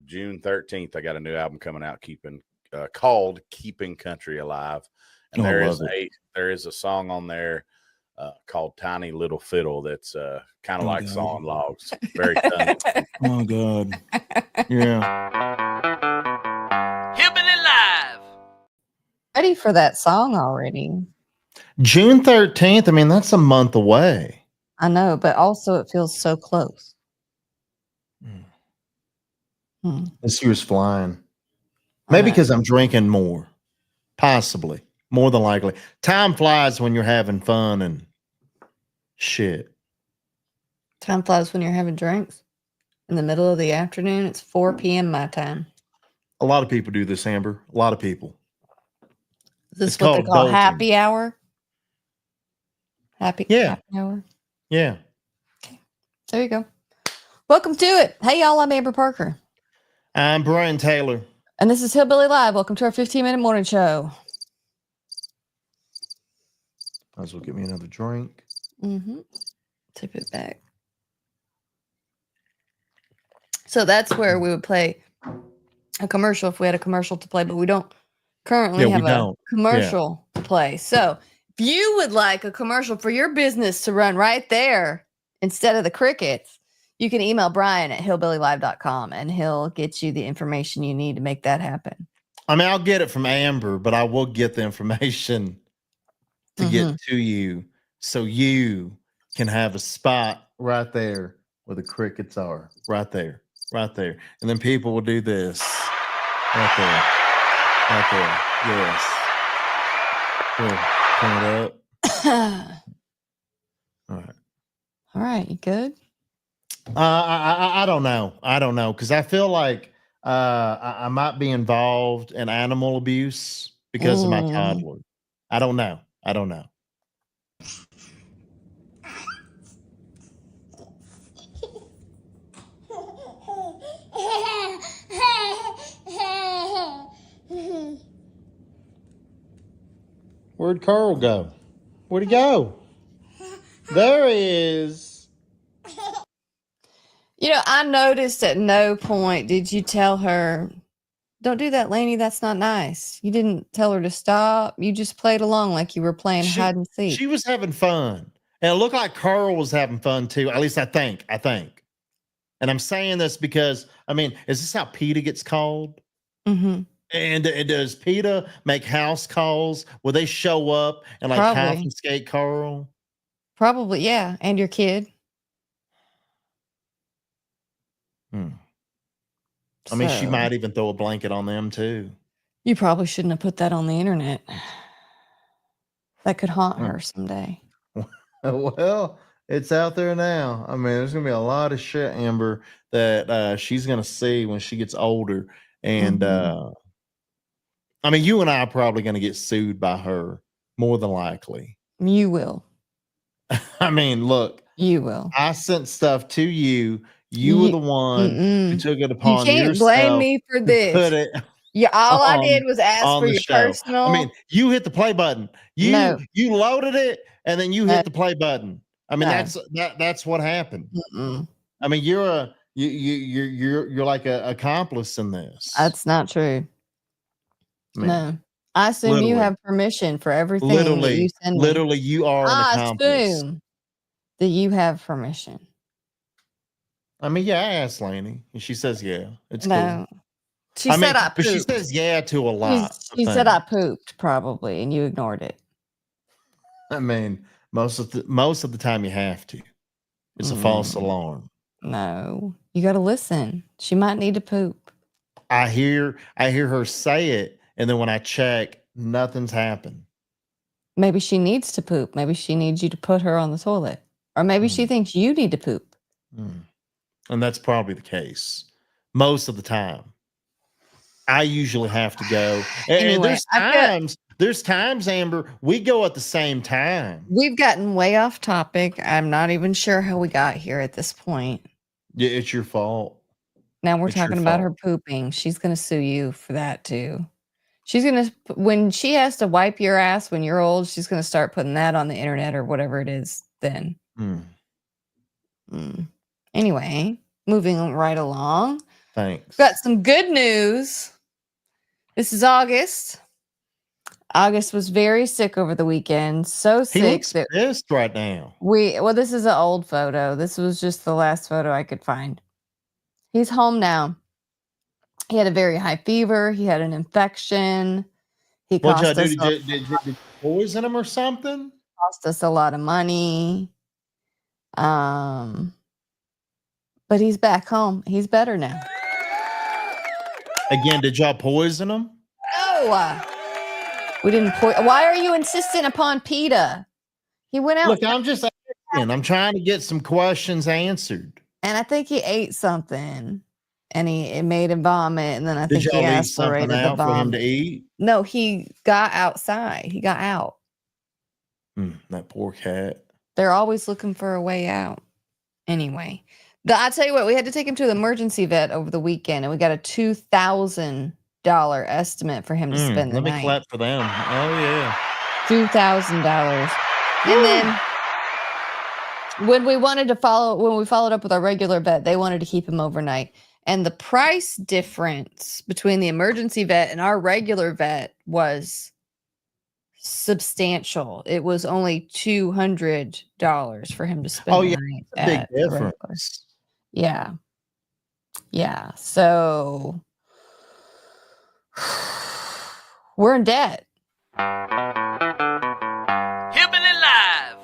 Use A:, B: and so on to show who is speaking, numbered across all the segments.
A: June 13th, I got a new album coming out, called "Keeping Country Alive," and there is a song on there called "Tiny Little Fiddle" that's kind of like sawing logs. Very tongue.
B: Oh God, yeah.
C: Hillbilly Live.
D: Ready for that song already?
B: June 13th. I mean, that's a month away.
D: I know, but also it feels so close.
B: This year's flying. Maybe because I'm drinking more. Possibly. More than likely. Time flies when you're having fun and shit.
D: Time flies when you're having drinks. In the middle of the afternoon, it's 4 p.m. my time.
B: A lot of people do this, Amber. A lot of people.
D: Is this what they call happy hour? Happy hour?
B: Yeah.
D: Okay. There you go. Welcome to it. Hey, y'all. I'm Amber Parker.
B: I'm Brian Taylor.
D: And this is Hillbilly Live. Welcome to our 15-minute morning show.
B: Might as well get me another drink.
D: Tip it back. So that's where we would play a commercial if we had a commercial to play, but we don't currently have a commercial to play. So if you would like a commercial for your business to run right there instead of the crickets, you can email Brian at hillbillylive.com and he'll get you the information you need to make that happen.
B: I mean, I'll get it from Amber, but I will get the information to get to you so you can have a spot right there where the crickets are. Right there. Right there. And then people will do this. Right there. Right there. Yes. Good. Turn it up. All right.
D: All right. You good?
B: I don't know. Because I feel like I might be involved in animal abuse because of my toddler. I don't know. Where'd Carl go? Where'd he go? There he is.
D: You know, I noticed at no point did you tell her, don't do that, Lainey. That's not nice. You didn't tell her to stop. You just played along like you were playing hide and seek.
B: She was having fun. And it looked like Carl was having fun too. At least I think. And I'm saying this because, I mean, is this how PETA gets called? And does PETA make house calls? Will they show up and like confiscate Carl?
D: Probably, yeah. And your kid.
B: I mean, she might even throw a blanket on them too.
D: You probably shouldn't have put that on the internet. That could haunt her someday.
B: Well, it's out there now. I mean, there's going to be a lot of shit, Amber, that she's going to see when she gets older. And I mean, you and I are probably going to get sued by her more than likely.
D: You will.
B: I mean, look.
D: You will.
B: I sent stuff to you. You were the one who took it upon yourself.
D: You can't blame me for this.
B: Put it
D: all I did was ask for your personal.
B: I mean, you hit the play button. You loaded it, and then you hit the play button. I mean, that's what happened. I mean, you're like an accomplice in this.
D: That's not true. No, I assume you have permission for everything that you send me.
B: Literally, you are an accomplice.
D: I assume that you have permission.
B: I mean, yeah, I asked Lainey, and she says, "Yeah, it's cool."
D: She said I pooped.
B: But she says, "Yeah" to a lot.
D: She said I pooped, probably, and you ignored it.
B: I mean, most of the time you have to. It's a false alarm.
D: No, you got to listen. She might need to poop.
B: I hear her say it, and then when I check, nothing's happened.
D: Maybe she needs to poop. Maybe she needs you to put her on the toilet, or maybe she thinks you need to poop.
B: And that's probably the case most of the time. I usually have to go. And there's times, Amber, we go at the same time.
D: We've gotten way off topic. I'm not even sure how we got here at this point.
B: Yeah, it's your fault.
D: Now we're talking about her pooping. She's going to sue you for that too. She's going to, when she has to wipe your ass when you're old, she's going to start putting that on the internet or whatever it is then. Anyway, moving right along.
B: Thanks.
D: Got some good news. This is August. August was very sick over the weekend. So sick.
B: He looks pissed right now.
D: This is an old photo. This was just the last photo I could find. He's home now. He had a very high fever. He had an infection. He
B: cost us did you poison him or something?
D: Cost us a lot of money. But he's back home. He's better now.
B: Again, did y'all poison him?
D: No. We didn't Why are you insisting upon PETA? He went out.
B: Look, I'm just asking. I'm trying to get some questions answered.
D: And I think he ate something. And it made him vomit. And then I think he aspirated the vomit.
B: For him to eat?
D: No, he got outside. He got out.
B: That poor cat.
D: They're always looking for a way out. Anyway, I tell you what, we had to take him to the emergency vet over the weekend, and we got a $2,000 estimate for him to spend the night.
B: Let me clap for them. Oh yeah,
D: $2,000. And then when we followed up with our regular vet, they wanted to keep him overnight. And the price difference between the emergency vet and our regular vet was substantial. It was only $200 for him to spend the night.
B: Big difference.
D: Yeah. Yeah. So we're in debt.
C: Hillbilly Live.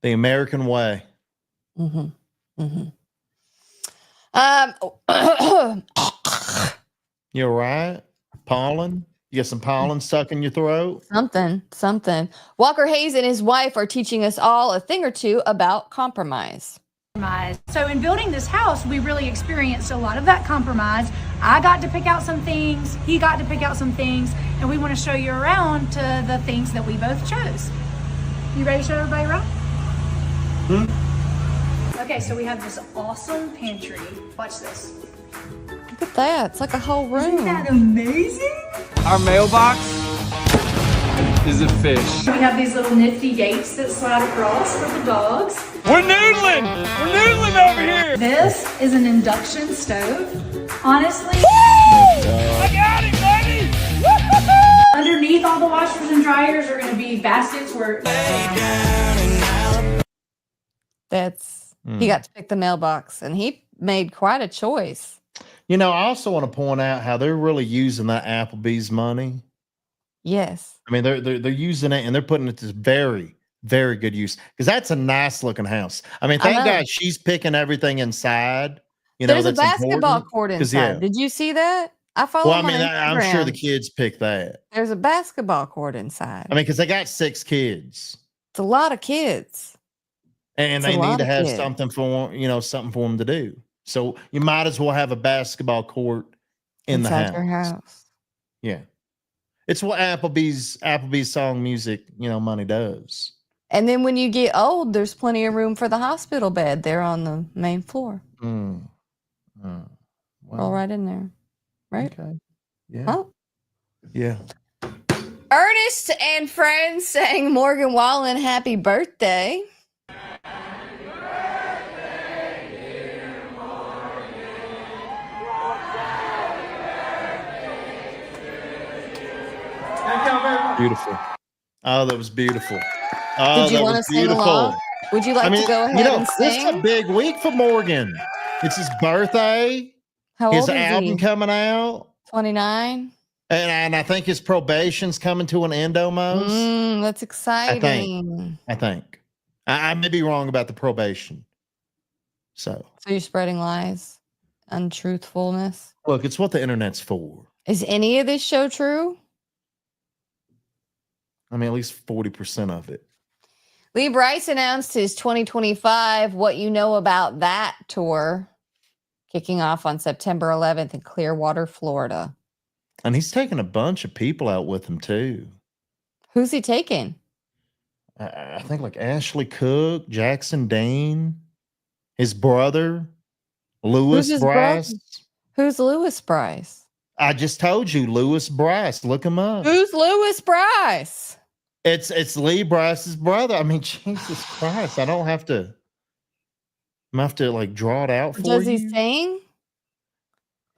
B: The American way.
D: Mm-hmm. Mm-hmm.
B: You all right? Pollen? You get some pollen stuck in your throat?
D: Something. Walker Hayes and his wife are teaching us all a thing or two about compromise.
E: So in building this house, we really experienced a lot of that compromise. I got to pick out some things, he got to pick out some things, and we want to show you around to the things that we both chose. You ready to show everybody around? Okay, so we have this awesome pantry. Watch this.
D: Look at that. It's like a whole room.
E: Isn't that amazing?
C: Our mailbox is a fish.
E: We have these little nifty gates that slide across for the dogs.
C: We're noodling! We're noodling over here!
E: This is an induction stove. Honestly,
C: I got it, buddy!
E: underneath all the washers and dryers are going to be baskets where...
D: He got to pick the mailbox, and he made quite a choice.
B: You know, I also want to point out how they're really using that Applebee's money.
D: Yes.
B: I mean, they're using it, and they're putting it to very, very good use, because that's a nice looking house. I mean, thank God she's picking everything inside. You know,
D: there's a basketball court inside. Did you see that? I follow.
B: Well, I mean, I'm sure the kids pick that.
D: There's a basketball court inside.
B: I mean, because they got 6 kids.
D: It's a lot of kids.
B: And they need to have something for them to do. So you might as well have a basketball court inside
D: your house.
B: Yeah. It's what Applebee's song music, money does.
D: And then when you get old, there's plenty of room for the hospital bed there on the main floor. Well, all right in there. Right?
B: Okay. Yeah.
D: Oh.
B: Yeah.
D: Ernest and friends sang Morgan Wallen happy birthday.
B: Beautiful. Oh, that was beautiful. Oh,
D: did you want to sing along? Would you like to go ahead and sing?
B: This is a big week for Morgan. It's his birthday.
D: How old
B: his
D: is
B: album
D: he?
B: Coming out.
D: 29.
B: And I think his probation's coming to an end almost.
D: That's exciting.
B: I think. I may be wrong about the probation. So
D: you're spreading lies, untruthfulness.
B: Look, it's what the internet's for.
D: Is any of this show true?
B: I mean, at least 40% of it.
D: Lee Brice announced his 2025 What You Know About That tour, kicking off on September 11th in Clearwater, Florida.
B: And he's taking a bunch of people out with him, too.
D: Who's he taking?
B: I think like Ashley Cook, Jackson Dane, his brother, Lewis Bryce.
D: Who's Lewis Bryce?
B: I just told you, Lewis Bryce. Look him up.
D: Who's Lewis Bryce?
B: It's Lee Bryce's brother. I mean, Jesus Christ. I'm have to like draw it out for you.
D: Does he sing?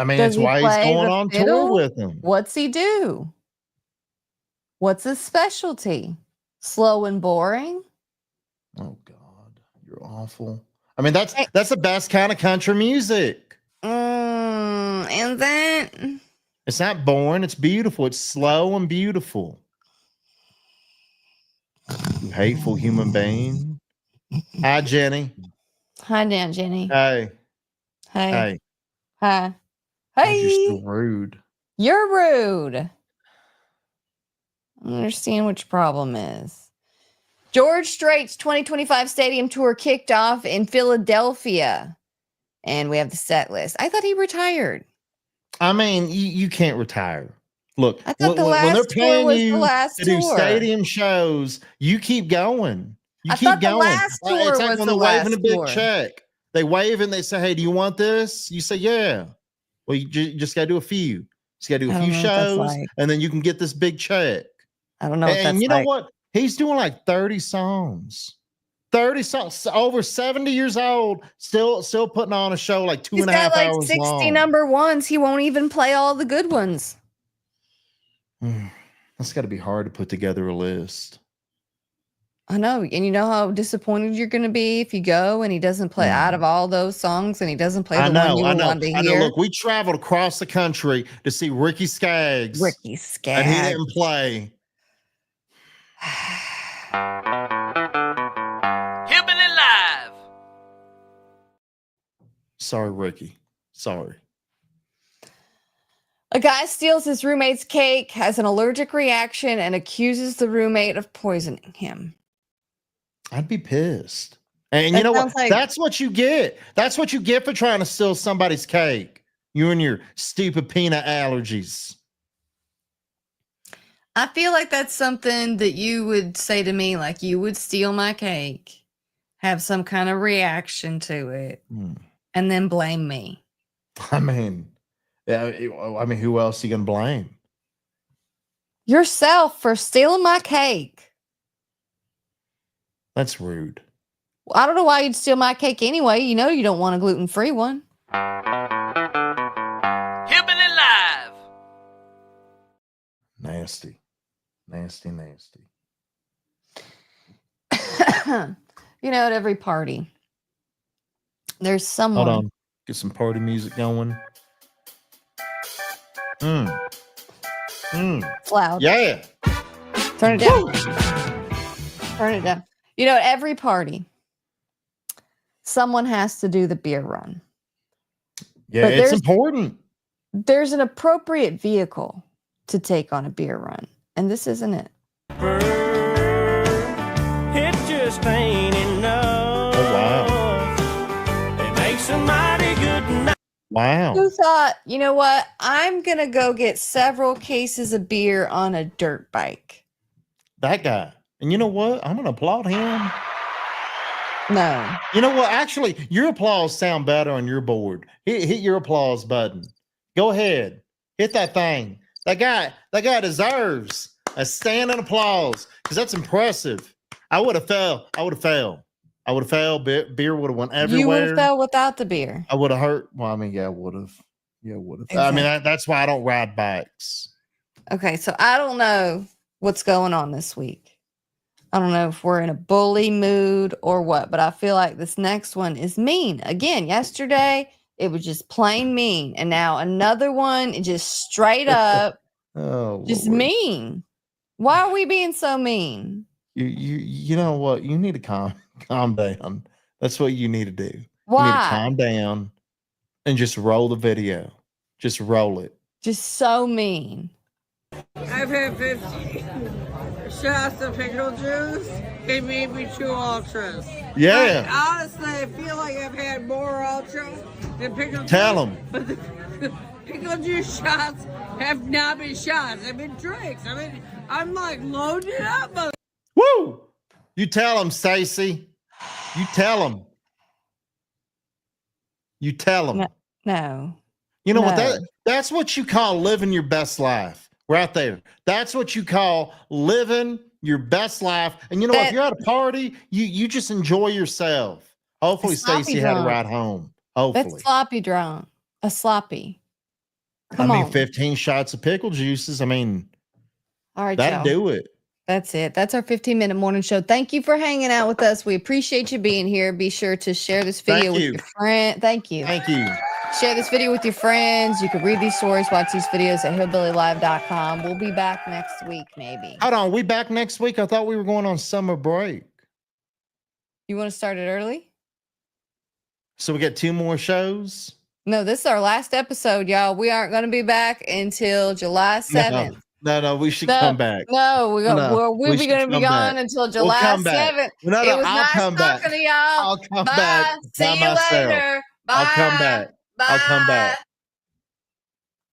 B: I mean,
D: Does
B: it's
D: he
B: why he's
D: play
B: going
D: the
B: on tour
D: fiddle?
B: with them.
D: What's he do? What's his specialty? Slow and boring?
B: Oh God, you're awful. I mean, that's the best kind of country music.
D: And then
B: It's not boring. It's beautiful. It's slow and beautiful. You hateful human being. Hi, Jenny.
D: Hi, Dan, Jenny.
B: Hey.
D: Hey.
B: Hey.
D: Hi.
B: God,
D: Hey.
B: you're so rude.
D: You're rude. I don't understand what your problem is. George Strait's 2025 stadium tour kicked off in Philadelphia. And we have the set list. I thought he retired.
B: I mean, you can't retire. Look,
D: I thought
B: when they're paying you to do stadium shows, you keep going. You keep going. It's like when they're waving a big check. They wave and they say, "Hey, do you want this?" You say, "Yeah." Well, you just got to do a few. Just got to do a few shows, and then you can get this big check.
D: I don't know.
B: And you know what? He's doing like 30 songs. 30 songs, over 70 years old, still putting on a show like 2.5 hours long.
D: He's got like 60 number ones. He won't even play all the good ones.
B: That's got to be hard to put together a list.
D: I know. And you know how disappointed you're going to be if you go and he doesn't play out of all those songs and he doesn't play the one you wanted to hear.
B: I know. Look, we traveled across the country to see Ricky Skaggs.
D: Ricky Skaggs.
B: And he didn't play.
C: Hillbilly Live.
B: Sorry, Ricky. Sorry.
D: A guy steals his roommate's cake, has an allergic reaction, and accuses the roommate of poisoning him.
B: I'd be pissed. And you know what? That's what you get. That's what you get for trying to steal somebody's cake. You and your stupid peanut allergies.
D: I feel like that's something that you would say to me, like you would steal my cake, have some kind of reaction to it, and then blame me.
B: I mean, who else are you going to blame?
D: Yourself for stealing my cake.
B: That's rude.
D: Well, I don't know why you'd steal my cake anyway. You know you don't want a gluten-free one.
C: Hillbilly Live.
B: Nasty. Nasty, nasty.
D: You know, at every party, there's someone.
B: Hold on. Get some party music going.
D: It's loud.
B: Yeah.
D: Turn it down. Turn it down. You know, at every party, someone has to do the beer run.
B: Yeah, but it's important.
D: There's an appropriate vehicle to take on a beer run, and this isn't it.
C: It just ain't enough.
B: Oh, wow.
C: It makes a mighty good night.
B: Wow.
D: Who thought, you know what? I'm going to go get several cases of beer on a dirt bike.
B: That guy. And you know what? I'm going to applaud him.
D: No.
B: You know what? Actually, your applause sound better on your board. Hit your applause button. Go ahead. Hit that thing. That guy deserves a standing applause because that's impressive. I would have failed. Beer would have went everywhere.
D: You would have fell without the beer.
B: I would have hurt. Well, I mean, yeah, I would have. Exactly. I mean, that's why I don't ride bikes.
D: Okay, so I don't know what's going on this week. I don't know if we're in a bully mood or what, but I feel like this next one is mean. Again, yesterday it was just plain mean, and now another one is just straight up just Lord. Mean. Why are we being so mean?
B: You know what? You need to calm down. That's what you need to do.
D: Why?
B: You need to calm down and just roll the video. Just roll it.
D: Just so mean.
F: I've had 50 shots of pickle juice. They made me 2 ultras.
B: Yeah.
F: Honestly, I feel like I've had more ultras than pickle juice.
B: Tell them.
F: But the pickle juice shots have not been shots. They've been drinks. I mean, I'm like loaded up.
B: Woo! You tell them, Stacy. You tell them. You tell them.
D: No.
B: You know what? That's what you call living your best life. Right there. That's what you call living your best life. And you know, if you're at a party, you just enjoy yourself. Hopefully Stacy had a ride home. Hopefully.
D: That's sloppy drunk. A sloppy. Come on.
B: 15 shots of pickle juices. I mean,
D: all right,
B: that'd do it.
D: That's it. That's our 15-minute morning show. Thank you for hanging out with us. We appreciate you being here. Be sure to share this video with your friend. Thank you.
B: Thank you.
D: Share this video with your friends. You can read these stories, watch these videos at hillbillylive.com. We'll be back next week, maybe.
B: Hold on. We back next week? I thought we were going on summer break.
D: You want to start it early?
B: So we got 2 more shows?
D: No, this is our last episode, y'all. We aren't going to be back until July 7th.
B: No, we should come back.
D: No, we'll be going to be gone until July 7th.
B: No,
D: it was
B: I'll
D: nice
B: come
D: talking
B: back.
D: to y'all.
B: I'll come
D: Bye.
B: back.
D: See you later. Bye.
B: I'll come back.
D: Bye.
B: I'll come back.